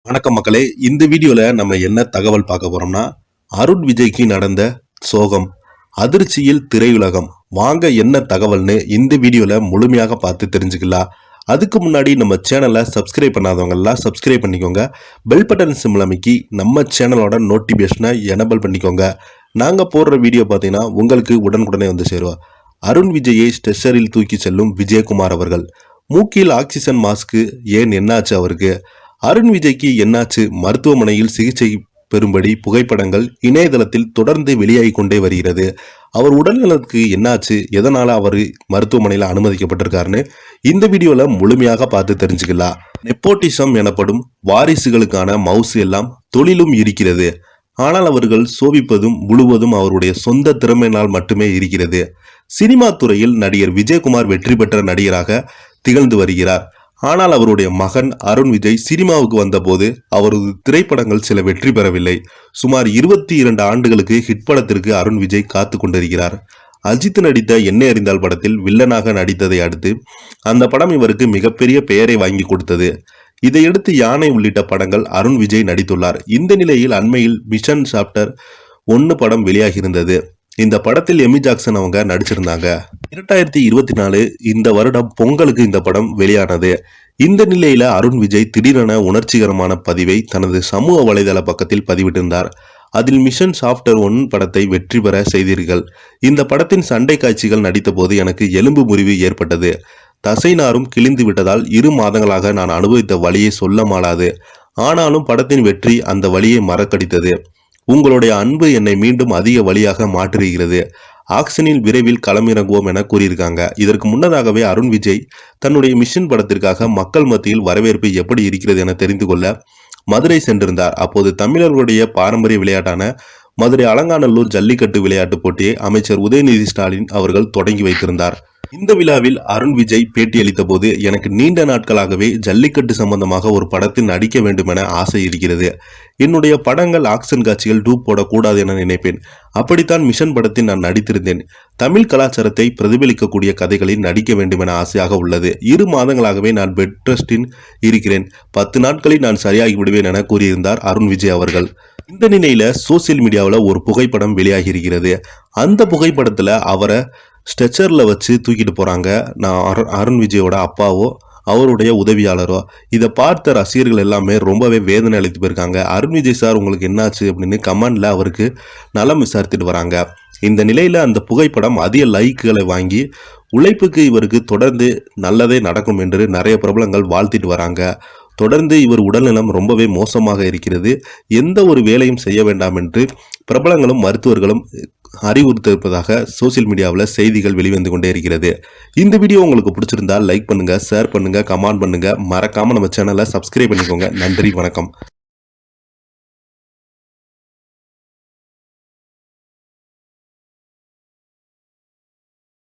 வணக்கம் மக்களே, இந்த வீடியோல நம்ம என்ன தகவல் பார்க்க போறோம்னா, அருண் விஜய்க்கு நடந்த சோகம், அதிர்ச்சியில் திரையுலகம். வாங்க என்ன தகவல்னு இந்த வீடியோல முழுமையாக பார்த்து தெரிஞ்சுக்கலாம். அதுக்கு முன்னாடி நம்ம சேனலை சப்ஸ்கிரைப் பண்ணாதவங்க எல்லாம் சப்ஸ்கிரைப் பண்ணிக்கோங்க. பெல் பட்டன் சிம்பிள் அமைக்கி நம்ம சேனலோட நோட்டிபிகேஷனை எனபிள் பண்ணிக்கோங்க. நாங்க போடுற வீடியோ பார்த்தீங்கன்னா உங்களுக்கு உடனுக்குடனே வந்து சேருவோம். அருண் விஜயை ஸ்ட்ரெச்சரில் தூக்கி செல்லும் விஜயகுமார் அவர்கள். மூக்கில் ஆக்சிஜன் மாஸ்க்கு ஏன் என்னாச்சு அவருக்கு? அருண் விஜய்க்கு என்னாச்சு? மருத்துவமனையில் சிகிச்சை பெறும்படி புகைப்படங்கள் இணையதளத்தில் தொடர்ந்து வெளியாகி கொண்டே வருகிறது. அவர் உடல்நலத்துக்கு என்னாச்சு, எதனால அவர் மருத்துவமனையில் அனுமதிக்கப்பட்டிருக்காருன்னு இந்த வீடியோல முழுமையாக பார்த்து தெரிஞ்சுக்கலாம். நெப்போட்டிசம் எனப்படும் வாரிசுகளுக்கான மவுசு எல்லாம் தொழிலும் இருக்கிறது. ஆனால் அவர்கள் சோபிப்பதும் முழுவதும் அவருடைய சொந்த திறமையினால் மட்டுமே இருக்கிறது. சினிமா துறையில் நடிகர் விஜயகுமார் வெற்றி பெற்ற நடிகராக திகழ்ந்து வருகிறார். ஆனால் அவருடைய மகன் அருண் விஜய் சினிமாவுக்கு வந்தபோது அவரது திரைப்படங்கள் சில வெற்றி பெறவில்லை. சுமார் 22 ஆண்டுகளுக்கு ஹிட் படத்திற்கு அருண் விஜய் காத்து கொண்டிருக்கிறார். அஜித் நடித்த என்ன அறிந்தால் படத்தில் வில்லனாக நடித்ததை அடுத்து அந்த படம் இவருக்கு மிகப்பெரிய பெயரை வாங்கி கொடுத்தது. இதையடுத்து யானை உள்ளிட்ட படங்கள் அருண் விஜய் நடித்துள்ளார். இந்த நிலையில் அண்மையில் மிஷன் சாப்டர் 1 படம் வெளியாகியிருந்தது. இந்த படத்தில் எமி ஜாக்சன் அவங்க நடிச்சிருந்தாங்க. 2024 இந்த வருடம் பொங்கலுக்கு இந்த படம் வெளியானது. இந்த நிலையில அருண் விஜய் திடீரென உணர்ச்சிகரமான பதிவை தனது சமூக வலைதள பக்கத்தில் பதிவிட்டிருந்தார். அதில் மிஷன் சாப்டர் 1 படத்தை வெற்றி பெற செய்தீர்கள். இந்த படத்தின் சண்டை காட்சிகள் நடித்த போது எனக்கு எலும்பு முறிவு ஏற்பட்டது. தசை நாரும் கிழிந்து விட்டதால் 2 மாதங்களாக நான் அனுபவித்த வலியை சொல்ல மாளாது. ஆனாலும் படத்தின் வெற்றி அந்த வலியை மறக்கடித்தது. உங்களுடைய அன்பு என்னை மீண்டும் அதிக வழியாக மாற்றுகிறது. ஆக்சனில் விரைவில் களமிறங்குவோம் என கூறியிருக்காங்க. இதற்கு முன்னதாகவே அருண் விஜய் தன்னுடைய மிஷன் படத்திற்காக மக்கள் மத்தியில் வரவேற்பு எப்படி இருக்கிறது என தெரிந்து கொள்ள மதுரை சென்றிருந்தார். அப்போது தமிழர்களுடைய பாரம்பரிய விளையாட்டான மதுரை அலங்காநல்லூர் ஜல்லிக்கட்டு விளையாட்டு போட்டியை அமைச்சர் உதயநிதி ஸ்டாலின் அவர்கள் தொடங்கி வைத்திருந்தார். இந்த விழாவில் அருண் விஜய் பேட்டியளித்த போது, எனக்கு நீண்ட நாட்களாகவே ஜல்லிக்கட்டு சம்பந்தமாக ஒரு படத்தில் நடிக்க வேண்டும் என ஆசை இருக்கிறது. என்னுடைய படங்கள் ஆக்சன் காட்சிகள் டூப் போடக்கூடாது என நினைப்பேன். அப்படித்தான் மிஷன் படத்தில் நான் நடித்திருந்தேன். தமிழ் கலாச்சாரத்தை பிரதிபலிக்கக்கூடிய கதைகளில் நடிக்க வேண்டும் என ஆசையாக உள்ளது. 2 மாதங்களாகவே நான் பெட் ரெஸ்டில் இருக்கிறேன். 10 நாட்களில் நான் சரியாகி விடுவேன் என கூறியிருந்தார் அருண் விஜய் அவர்கள். இந்த நிலையில சோசியல் மீடியாவில் ஒரு புகைப்படம் வெளியாகி இருக்கிறது. அந்த புகைப்படத்துல அவரை ஸ்ட்ரெச்சர்ல வச்சு தூக்கிட்டு போறாங்க. நான் அருண் விஜயோட அப்பாவோ அவருடைய உதவியாளரோ. இதை பார்த்த ரசிகர்கள் எல்லாமே ரொம்பவே வேதனை அளித்து போயிருக்காங்க. அருண் விஜய் சார் உங்களுக்கு என்னாச்சு அப்படின்னு கமெண்ட்ல அவருக்கு நலம் விசாரித்துட்டு வராங்க. இந்த நிலையில அந்த புகைப்படம் அதிக லைக்குகளை வாங்கி உழைப்புக்கு இவருக்கு தொடர்ந்து நல்லதே நடக்கும் என்று நிறைய பிரபலங்கள் வாழ்த்திட்டு வராங்க. தொடர்ந்து இவர் உடல்நலம் ரொம்பவே மோசமாக இருக்கிறது. எந்த ஒரு வேலையும் செய்ய வேண்டாம் என்று பிரபலங்களும் மருத்துவர்களும் அறிவுறுத்திருப்பதாக சோசியல் மீடியாவில் செய்திகள் வெளிவந்து கொண்டே இருக்கிறது. இந்த வீடியோ உங்களுக்கு பிடிச்சிருந்தா லைக் பண்ணுங்க, ஷேர் பண்ணுங்க, கமெண்ட் பண்ணுங்க. மறக்காம நம்ம சேனலை சப்ஸ்கிரைப் பண்ணிக்கோங்க. நன்றி, வணக்கம்.